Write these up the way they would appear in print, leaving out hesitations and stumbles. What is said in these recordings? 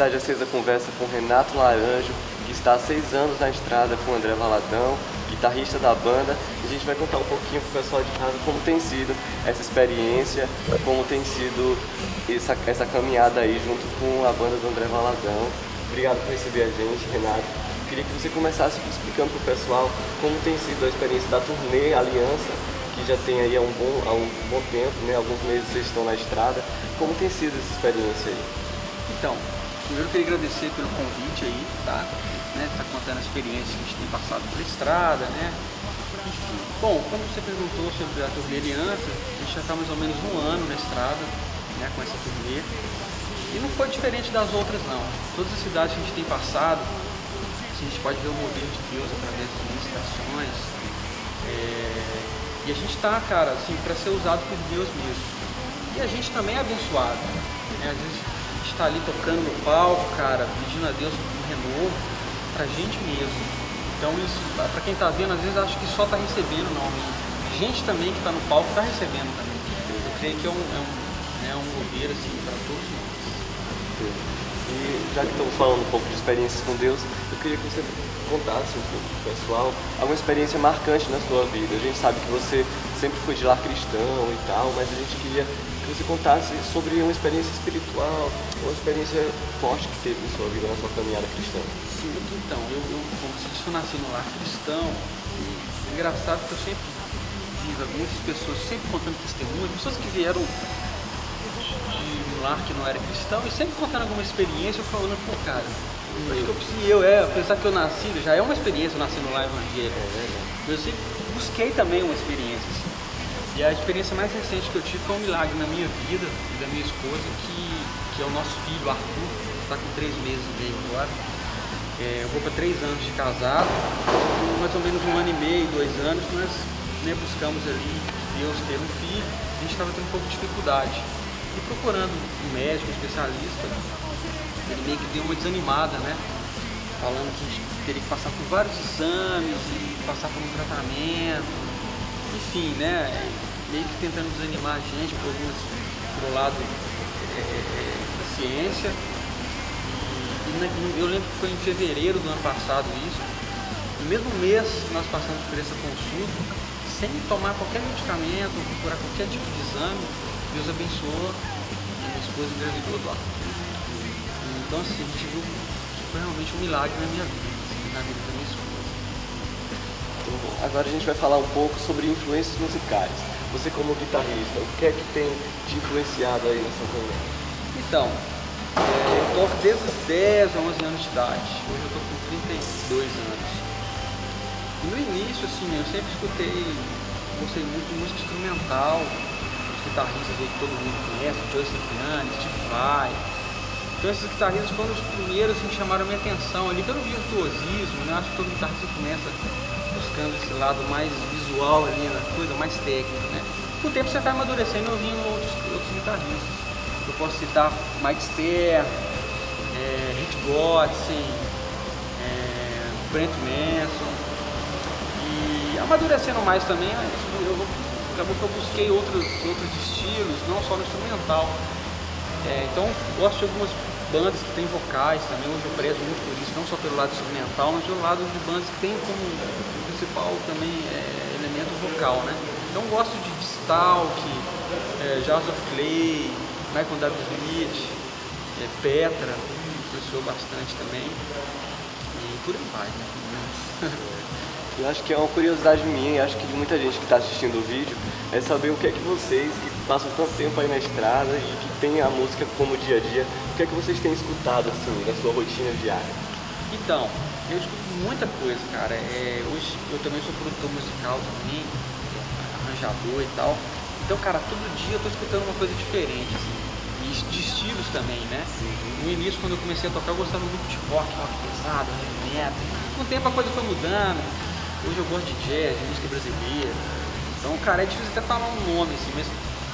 Cidade Acesa conversa com Renato Laranjo, que está há 6 anos na estrada com o André Valadão, guitarrista da banda. E a gente vai contar um pouquinho pro pessoal de casa como tem sido essa experiência, como tem sido essa caminhada aí junto com a banda do André Valadão. Obrigado por receber a gente, Renato. Queria que você começasse explicando pro pessoal como tem sido a experiência da turnê Aliança, que já tem aí há um bom tempo, né? Alguns meses vocês estão na estrada. Como tem sido essa experiência aí? Então, primeiro eu queria agradecer pelo convite aí, tá? Tá contando a experiência que a gente tem passado pela estrada, né? Enfim, bom, como você perguntou sobre a turnê Aliança, a gente já está mais ou menos um ano na estrada, né, com essa turnê. E não foi diferente das outras, não. Todas as cidades que a gente tem passado, a gente pode ver o mover de Deus através das ministrações. E a gente está, cara, assim, para ser usado por Deus mesmo. E a gente também é abençoado, né? Às vezes a gente está ali tocando no palco, cara, pedindo a Deus um renovo pra gente mesmo. Então isso, pra quem tá vendo, às vezes acha que só tá recebendo, não. Gente também que tá no palco tá recebendo também. Eu creio que é um mover, assim, para todos nós. E já que estamos falando um pouco de experiências com Deus, eu queria que você contasse um pouco pro pessoal alguma experiência marcante na sua vida. A gente sabe que você sempre foi de lar cristão e tal, mas a gente queria que você contasse sobre uma experiência espiritual, uma experiência forte que teve em sua vida, na sua caminhada cristã. Sim, então, eu como você disse, eu nasci no lar cristão, e é engraçado que eu sempre vi muitas pessoas sempre contando testemunhos, pessoas que vieram de um lar que não era cristão e sempre contando alguma experiência, eu falando, pô, cara, acho que eu preciso, apesar que eu nasci, já é uma experiência, eu nasci no lar evangélico, eu sempre busquei também uma experiência, assim. E a experiência mais recente que eu tive foi um milagre na minha vida e da minha esposa, que é o nosso filho, Arthur, que está com 3 meses e meio agora. Eu vou para 3 anos de casado, mais ou menos 1 ano e meio, 2 anos, nós, né, buscamos ali Deus ter um filho, a gente estava tendo um pouco de dificuldade. E procurando um médico, um especialista, ele meio que deu uma desanimada, né? Falando que a gente teria que passar por vários exames e passar por um tratamento, enfim, né? Meio que tentando desanimar a gente pelo lado da ciência. E eu lembro que foi em fevereiro do ano passado isso. No mesmo mês que nós passamos por essa consulta, sem tomar qualquer medicamento, procurar qualquer tipo de exame, Deus abençoou e minha esposa engravidou do Arthur. Então assim, a gente viu que foi realmente um milagre na minha vida, na vida da minha esposa. Agora a gente vai falar um pouco sobre influências musicais. Você como guitarrista, o que é que tem te influenciado aí na sua caminhada? Então, eu toco desde os 10 a 11 anos de idade. Hoje eu tô com 32 anos. E no início, assim, eu sempre gostei muito de música instrumental, os guitarristas aí que todo mundo conhece, Joe Satriani, Steve Vai. Então esses guitarristas foram os primeiros que chamaram a minha atenção ali pelo virtuosismo, né? Acho que todo guitarrista começa buscando esse lado mais visual ali, na coisa mais técnica, né? Com o tempo você vai amadurecendo e ouvindo outros guitarristas. Eu posso citar Mike Stern, Rick Godsen, Brent Mason. E amadurecendo mais também, acabou que eu busquei outros estilos, não só no instrumental. Então gosto de algumas bandas que tem vocais também, hoje eu prezo muito por isso, não só pelo lado instrumental, mas pelo lado de bandas que tem como principal também elemento vocal, né? Então gosto de Stalk, Jars of Clay, Michael W. Smith, Petra, influenciou bastante também, e por aí vai, né? Eu acho que é uma curiosidade minha, e acho que de muita gente que está assistindo o vídeo, é saber o que é que vocês, que passam tanto tempo aí na estrada e que tem a música como dia a dia, o que é que vocês têm escutado assim, na sua rotina diária? Então, eu escuto muita coisa, cara. Hoje eu também sou produtor musical também, arranjador e tal. Então, cara, todo dia eu tô escutando uma coisa diferente, assim, e de estilos também, né? No início, quando eu comecei a tocar, eu gostava muito de rock pesado, heavy metal. Com o tempo a coisa foi mudando. Hoje eu gosto de jazz, de música brasileira. Então, cara, é difícil até falar um nome, assim, mas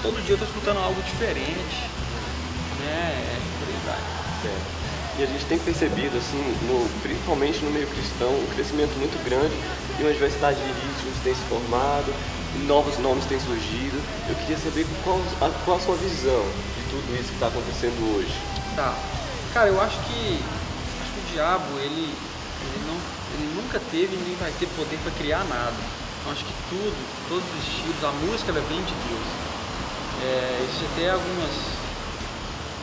todo dia eu tô escutando algo diferente, né? Por aí vai. E a gente tem percebido, assim, principalmente no meio cristão, um crescimento muito grande e uma diversidade de ritmos tem se formado, novos nomes têm surgido. Eu queria saber qual a sua visão de tudo isso que está acontecendo hoje. Tá. Cara, eu acho que o diabo, ele nunca teve e nem vai ter poder para criar nada. Eu acho que todos os estilos, a música ela vem de Deus. Existe até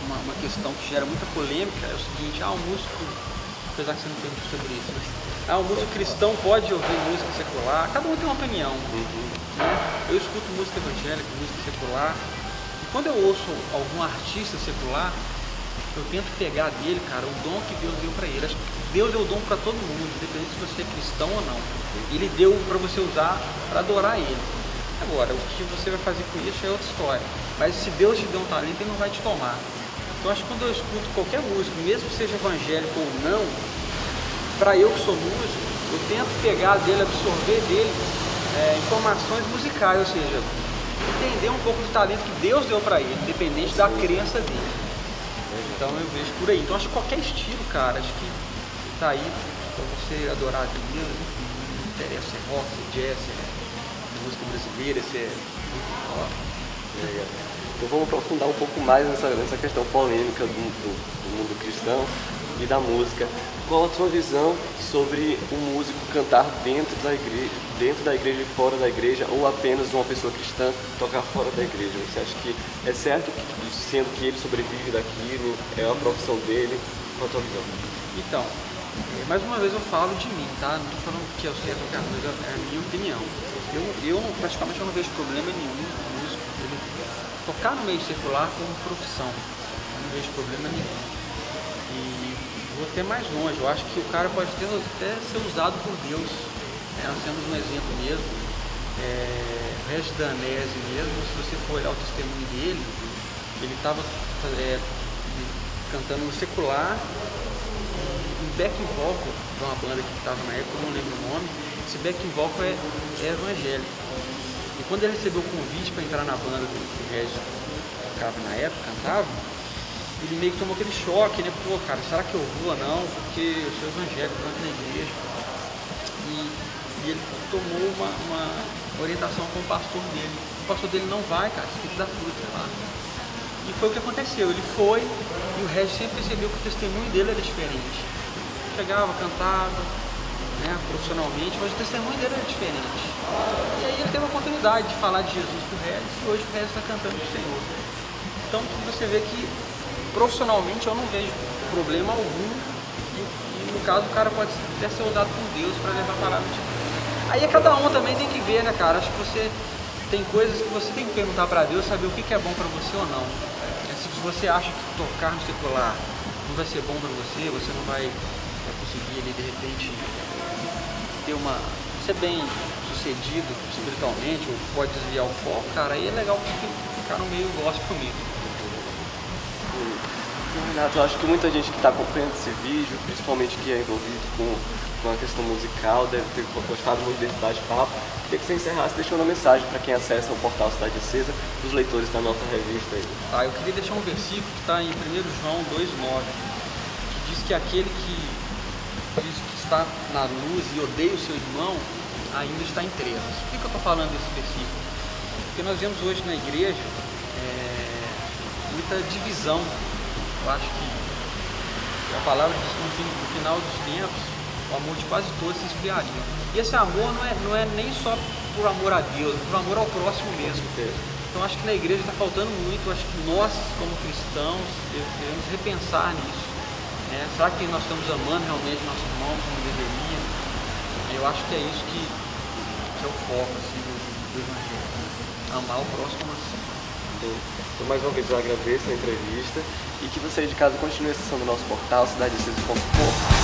uma questão que gera muita polêmica, é o seguinte, o músico, apesar que você não perguntou sobre isso, mas, o músico cristão pode ouvir música secular, cada um tem uma opinião. Né? Eu escuto música evangélica, música secular, e quando eu ouço algum artista secular, eu tento pegar dele, cara, o dom que Deus deu para ele. Acho que Deus deu o dom para todo mundo, independente se você é cristão ou não. Ele deu para você usar para adorar ele. Agora, o que você vai fazer com isso é outra história. Mas se Deus te deu um talento, ele não vai te tomar. Então, acho que quando eu escuto qualquer música, mesmo que seja evangélico ou não, para eu que sou músico, eu tento pegar dele, absorver dele informações musicais, ou seja, entender um pouco do talento que Deus deu para ele, independente da crença dele. Então eu vejo por aí. Então acho que qualquer estilo, cara, acho que tá aí pra você adorar a Deus, não interessa se é rock, se é jazz, se é música brasileira, se é rock. Então vamos aprofundar um pouco mais nessa questão polêmica do mundo cristão e da música. Qual a sua visão sobre o músico cantar dentro da igreja e fora da igreja, ou apenas uma pessoa cristã tocar fora da igreja? Você acha que é certo, sendo que ele sobrevive daquilo, é a profissão dele? Qual a sua visão? Então, mais uma vez eu falo de mim, tá? Não estou falando que é o certo, cara, mas é a minha opinião. Praticamente eu não vejo problema nenhum no músico ele tocar no meio secular como profissão. Eu não vejo problema nenhum. E vou até mais longe, eu acho que o cara pode até ser usado por Deus. Nós temos um exemplo mesmo, Regis Danese mesmo, se você for olhar o testemunho dele, ele estava cantando no secular, um backing vocal de uma banda que estava na época, eu não lembro o nome. Esse backing vocal é evangélico. E quando ele recebeu o convite para entrar na banda que o Regis tocava na época, cantava, ele meio que tomou aquele choque, né? Pô, cara, será que eu vou ou não? Porque eu sou evangélico, canto na igreja. E ele tomou uma orientação com o pastor dele. O pastor dele não vai, cara, você tem que dar fruto lá. E foi o que aconteceu. Ele foi e o Regis sempre percebeu que o testemunho dele era diferente. Chegava, cantava, né, profissionalmente, mas o testemunho dele era diferente. E aí ele teve a oportunidade de falar de Jesus pro Regis e hoje o Regis está cantando pro Senhor. Então você vê que profissionalmente eu não vejo problema algum e no caso o cara pode até ser usado por Deus para levar a palavra de Deus. Aí cada um também tem que ver, né, cara? Acho que você tem coisas que você tem que perguntar para Deus, saber o que é bom para você ou não. Se você acha que tocar no secular não vai ser bom para você, você não vai conseguir ali de repente ser bem sucedido espiritualmente, ou pode desviar o foco, cara, aí é legal ficar no meio gospel mesmo. Renato, eu acho que muita gente que está acompanhando esse vídeo, principalmente que é envolvido com a questão musical, deve ter gostado muito desse bate-papo. Queria que você encerrasse deixando uma mensagem para quem acessa o portal Cidade Acesa, os leitores da nossa revista aí. Tá, eu queria deixar um versículo que está em 1 João 2,9, que diz que aquele que diz que está na luz e odeia o seu irmão, ainda está em trevas. Por que eu estou falando desse versículo? Porque nós vemos hoje na igreja muita divisão. Eu acho que a palavra diz que no final dos tempos, o amor de quase todos se esfriaria. E esse amor não é nem só por amor a Deus, é por amor ao próximo mesmo. Então acho que na igreja está faltando muito, acho que nós, como cristãos, devemos repensar nisso. Será que nós estamos amando realmente nosso irmão como deveria? Eu acho que é isso que é o foco assim, do Evangelho. Amar o próximo assim. Então, mais uma vez eu agradeço a entrevista e que você de casa continue acessando o nosso portal cidadecesa.com.